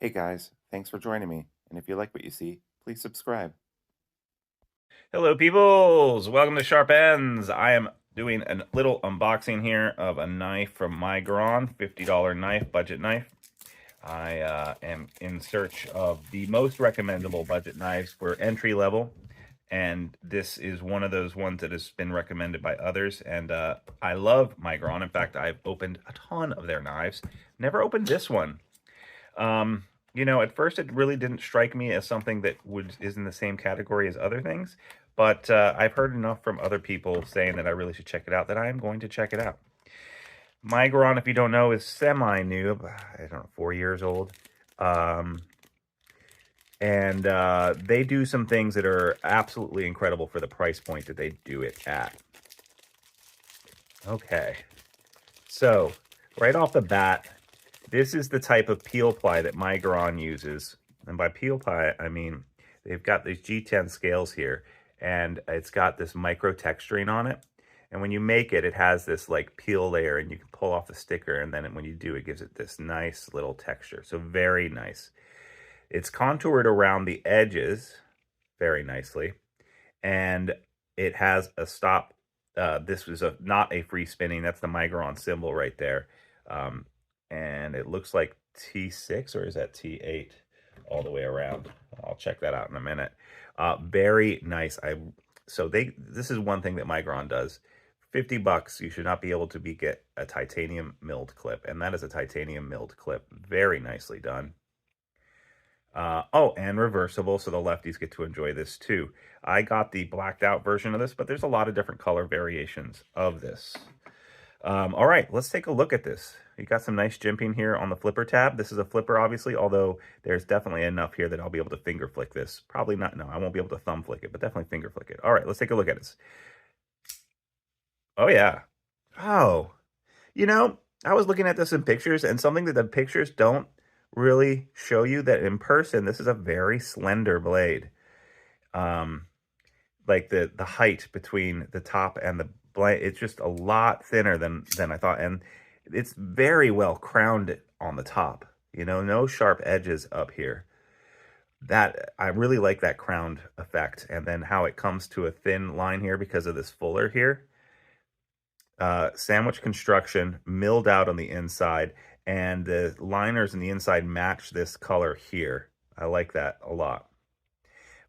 Hey guys, thanks for joining me. And if you like what you see, please subscribe. Hello, peoples! Welcome to Sharp Ends. I am doing a little unboxing here of a knife from Miguron, $50 knife, budget knife. I am in search of the most recommendable budget knives for entry level, and this is one of those ones that has been recommended by others. And I love Miguron. In fact, I've opened a ton of their knives. Never opened this one. Um, at first it really didn't strike me as something that is in the same category as other things, but I've heard enough from other people saying that I really should check it out that I am going to check it out. Migron, if you don't know, is semi-new, I don't know, 4 years old. Um, and they do some things that are absolutely incredible for the price point that they do it at. Okay, so right off the bat, this is the type of peel ply that Migron uses. And by peel ply, I mean they've got these G10 scales here, and it's got this micro texturing on it. And when you make it, it has this like peel layer, and you can pull off the sticker, and then when you do, it gives it this nice little texture. So very nice. It's contoured around the edges very nicely, and it has a stop. This was not a free spinning. That's the Migron symbol right there. Um, and it looks like T6, or is that T8 all the way around? I'll check that out in a minute. Very nice. This is one thing that Migron does. 50 bucks, you should not be able to get a titanium milled clip, and that is a titanium milled clip. Very nicely done. Oh, and reversible, so the lefties get to enjoy this too. I got the blacked out version of this, but there's a lot of different color variations of this. All right, let's take a look at this. You got some nice jimping here on the flipper tab. This is a flipper, obviously, although there's definitely enough here that I'll be able to finger flick this. Probably not, no, I won't be able to thumb flick it, but definitely finger flick it. All right, let's take a look at this. Oh, yeah. Oh, I was looking at this in pictures, and something that the pictures don't really show you, that in person, this is a very slender blade. Like the height between the top and the blade, it's just a lot thinner than I thought, and it's very well crowned on the top. No sharp edges up here. That I really like that crowned effect, and then how it comes to a thin line here because of this fuller here. Sandwich construction, milled out on the inside, and the liners in the inside match this color here. I like that a lot.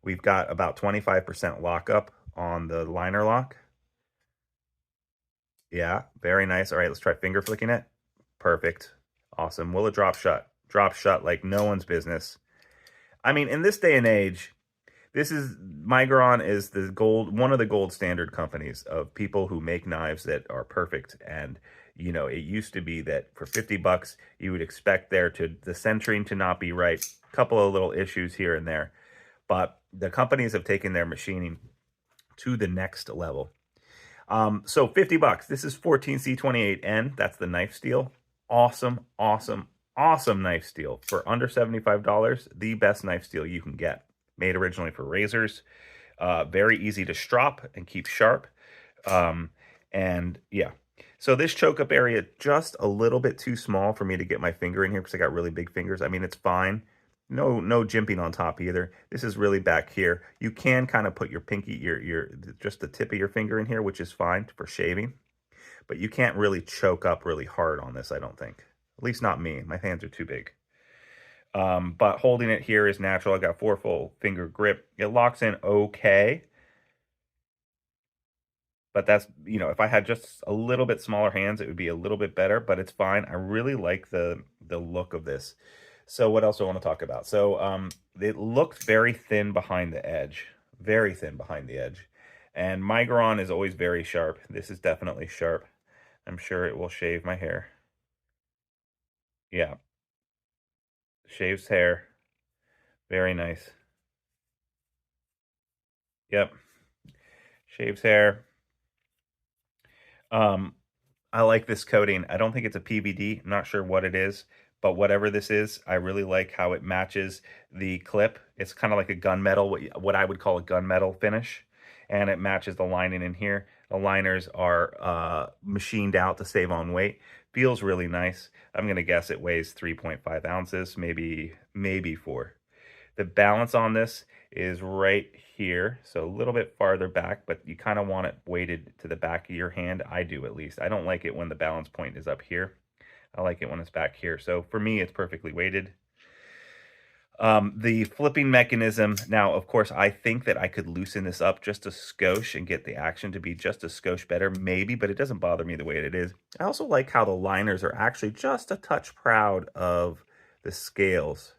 We've got about 25% lockup on the liner lock. Yeah, very nice. All right, let's try finger flicking it. Perfect. Awesome. Will it drop shut? Drop shut like no one's business. I mean, in this day and age, Migron is one of the gold standard companies of people who make knives that are perfect. And, it used to be that for 50 bucks, you would expect the centering to not be right. A couple of little issues here and there. But the companies have taken their machining to the next level. So 50 bucks. This is 14C28N. That's the knife steel. Awesome, awesome, awesome knife steel. For under $75, the best knife steel you can get. Made originally for razors. Very easy to strop and keep sharp. And yeah. So this choke up area, just a little bit too small for me to get my finger in here because I got really big fingers. I mean, it's fine. No jimping on top either. This is really back here. You can kind of put your pinky, just the tip of your finger in here, which is fine for shaving. But you can't really choke up really hard on this, I don't think. At least not me. My hands are too big. But holding it here is natural. I got 4 full finger grip. It locks in okay. But that's, if I had just a little bit smaller hands, it would be a little bit better, but it's fine. I really like the look of this. So what else do I want to talk about? So it looks very thin behind the edge. Very thin behind the edge. And Migron is always very sharp. This is definitely sharp. I'm sure it will shave my hair. Yeah. Shaves hair. Very nice. Yep. Shaves hair. I like this coating. I don't think it's a PVD. I'm not sure what it is, but whatever this is, I really like how it matches the clip. It's kind of like a gunmetal, what I would call a gunmetal finish, and it matches the lining in here. The liners are machined out to save on weight. Feels really nice. I'm going to guess it weighs 3.5 ounces, maybe 4. The balance on this is right here, so a little bit farther back, but you kind of want it weighted to the back of your hand. I do, at least. I don't like it when the balance point is up here. I like it when it's back here. So for me, it's perfectly weighted. The flipping mechanism, now, of course, I think that I could loosen this up just a skosh and get the action to be just a skosh better, maybe, but it doesn't bother me the way it is. I also like how the liners are actually just a touch proud of the scales.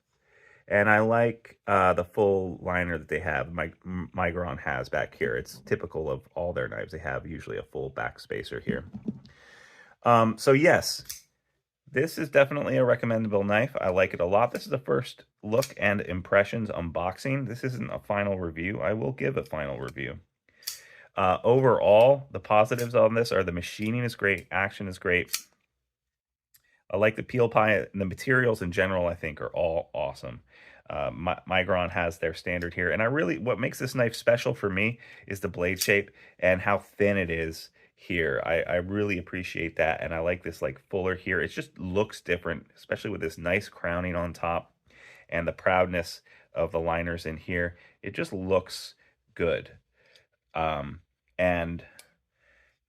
And I like the full liner that they have, Miguron has back here. It's typical of all their knives. They have usually a full back spacer here. So yes, this is definitely a recommendable knife. I like it a lot. This is the first look and impressions unboxing. This isn't a final review. I will give a final review. Overall, the positives on this are the machining is great, action is great. I like the peel pie, and the materials in general, I think, are all awesome. Migron has their standard here, and what makes this knife special for me is the blade shape and how thin it is here. I really appreciate that, and I like this like fuller here. It just looks different, especially with this nice crowning on top and the proudness of the liners in here. It just looks good. And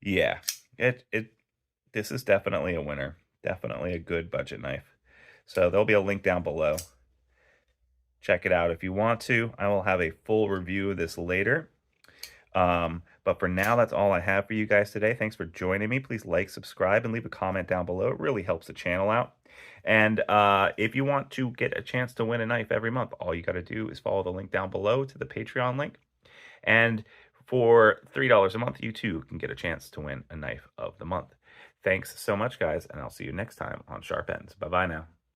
yeah, this is definitely a winner. Definitely a good budget knife. So there'll be a link down below. Check it out if you want to. I will have a full review of this later. But for now, that's all I have for you guys today. Thanks for joining me. Please like, subscribe, and leave a comment down below. It really helps the channel out. And if you want to get a chance to win a knife every month, all you got to do is follow the link down below to the Patreon link. And for $3 a month, you too can get a chance to win a knife of the month. Thanks so much, guys, and I'll see you next time on Sharp Ends. Bye-bye now.